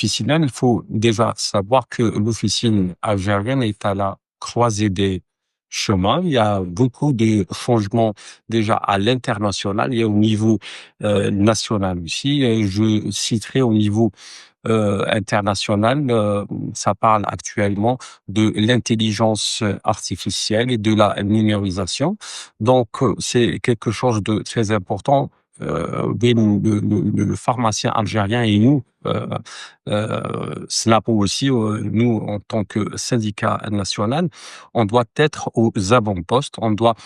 officinale, il faut déjà savoir que l'officine algérienne est à la croisée des chemins. Il y a beaucoup de changements déjà à l'international et au niveau national aussi. Et je citerai au niveau international, ça parle actuellement de l'intelligence artificielle et de la numérisation. Donc, c'est quelque chose de très important. Le pharmacien algérien et nous, SNAPO aussi, nous, en tant que syndicat national, on doit être aux avant-postes, on doit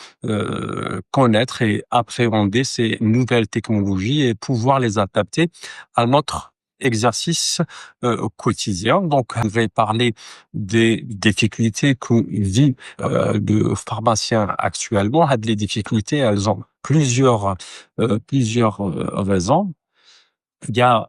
connaître et appréhender ces nouvelles technologies et pouvoir les adapter à notre exercice au quotidien. Donc, je vais parler des difficultés que vit le pharmacien actuellement. Les difficultés, elles ont plusieurs raisons. Il y a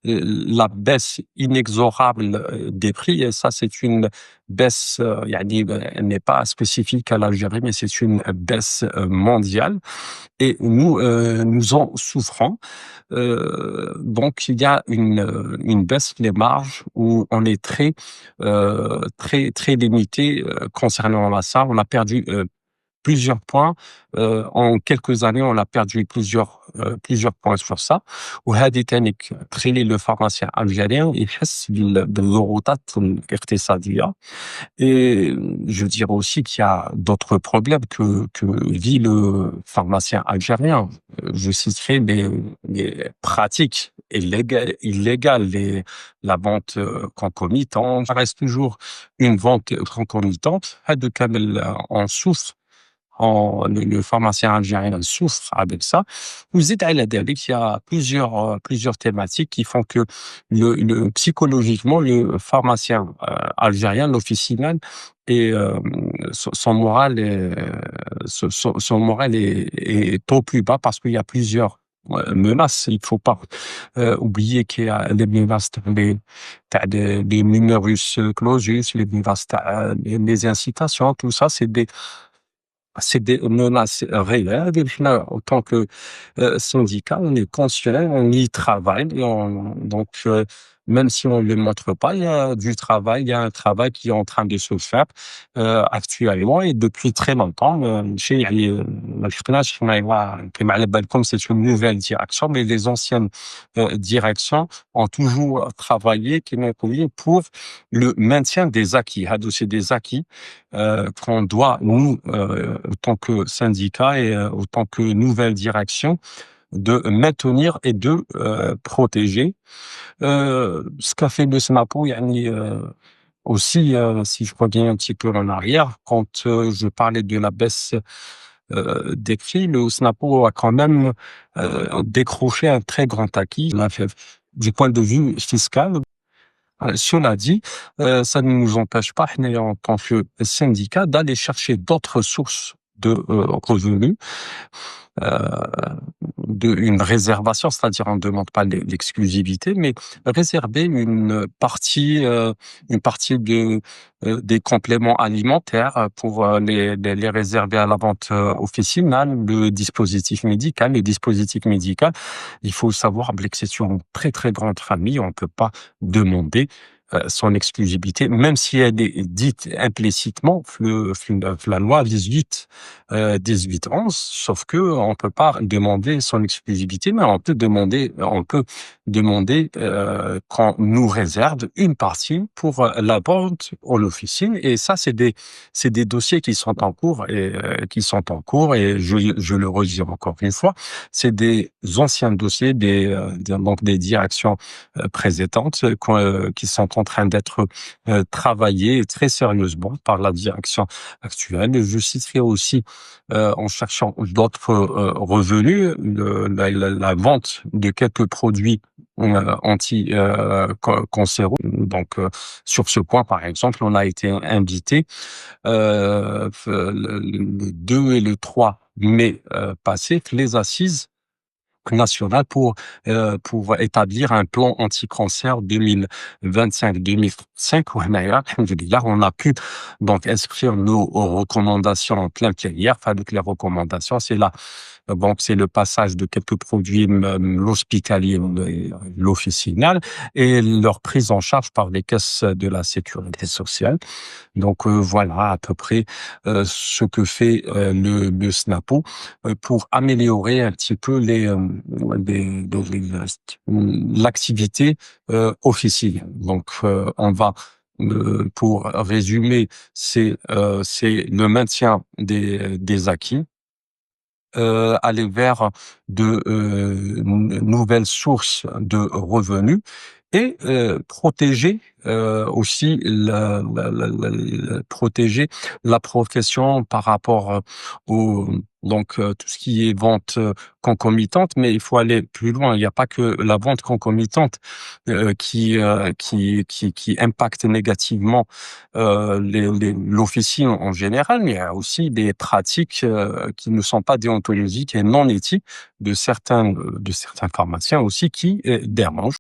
la baisse inexorable des prix, et ça, c'est une baisse, elle n'est pas spécifique à l'Algérie, mais c'est une baisse mondiale. Et nous, nous en souffrons. Donc il y a une baisse des marges où on est très limité, concernant ça. On a perdu, plusieurs points, en quelques années, on a perdu plusieurs points sur ça. وهذه تاني تخلي le pharmacien algérien يحس بالضغوطات الاقتصادية. Et je dirais aussi qu'il y a d'autres problèmes que vit le pharmacien algérien. Je citerai les pratiques illégales, la vente concomitante. Ça reste toujours une vente concomitante. هادو كامل en souffre. Le pharmacien algérien souffre avec ça. وزيد على ذلك, il y a plusieurs thématiques qui font que psychologiquement, le pharmacien algérien, l'officinal, et son moral son moral est au plus bas parce qu'il y a plusieurs menaces. Il faut pas oublier qu'il y a les menaces des numerus clausus, les menaces les incitations, tout ça, c'est des menaces réelles. Et puis là, en tant que syndicat, on est conscient, on y travaille. Donc, même si on ne le montre pas, il y a du travail, il y a un travail qui est en train de se faire actuellement et depuis très longtemps. ما لحقناش كما على بالكم, c'est une nouvelle direction, mais les anciennes directions ont toujours travaillé pour le maintien des acquis. C'est des acquis qu'on doit, nous, autant que syndicat et autant que nouvelle direction, de maintenir et de protéger. Ce qu'a fait le SNAPO, aussi, si je reviens un petit peu en arrière, quand je parlais de la baisse des prix, le SNAPO a quand même décroché un très grand acquis. Du point de vue fiscal, cela dit, ça ne nous empêche pas, en tant que syndicat, d'aller chercher d'autres sources de revenus, euh, une réservation, c'est-à-dire on ne demande pas l'exclusivité, mais réserver une partie des compléments alimentaires pour les réserver à la vente officinale, le dispositif médical. Le dispositif médical, il faut savoir que c'est une très très grande famille, on ne peut pas demander son exclusivité, même si elle est dite implicitement, la loi 1811, sauf que on peut pas demander son exclusivité, mais on peut demander qu'on nous réserve une partie pour la vente en officine. Et ça, c'est des dossiers qui sont en cours et je le redis encore une fois, c'est des anciens dossiers, donc des directions précédentes qui sont en train d'être travaillées très sérieusement par la direction actuelle. Et je citerai aussi, en cherchant d'autres revenus, la vente de quelques produits anti-cancéreux. Donc, sur ce point, par exemple, on a été invité le 2 et le 3 mai passé, les assises nationale pour établir un plan anti-cancer 2025-2035. Là, on a pu donc inscrire nos recommandations en plein plénière. Avec les recommandations, c'est là Donc c'est le passage de quelques produits, l'hospitalier, l'officinal et leur prise en charge par les caisses de la sécurité sociale. Donc voilà à peu près, ce que fait, le SNAPO, pour améliorer un petit peu l'activité, officine. Donc pour résumer, c'est le maintien des acquis, aller vers de, nouvelles sources de revenus et protéger, aussi protéger la profession par rapport, au donc tout ce qui est vente, concomitante, mais il faut aller plus loin. Il n'y a pas que la vente concomitante, qui impacte négativement, l'officine en général, mais il y a aussi des pratiques, qui ne sont pas déontologiques et non éthiques de certains pharmaciens aussi qui, dérangent.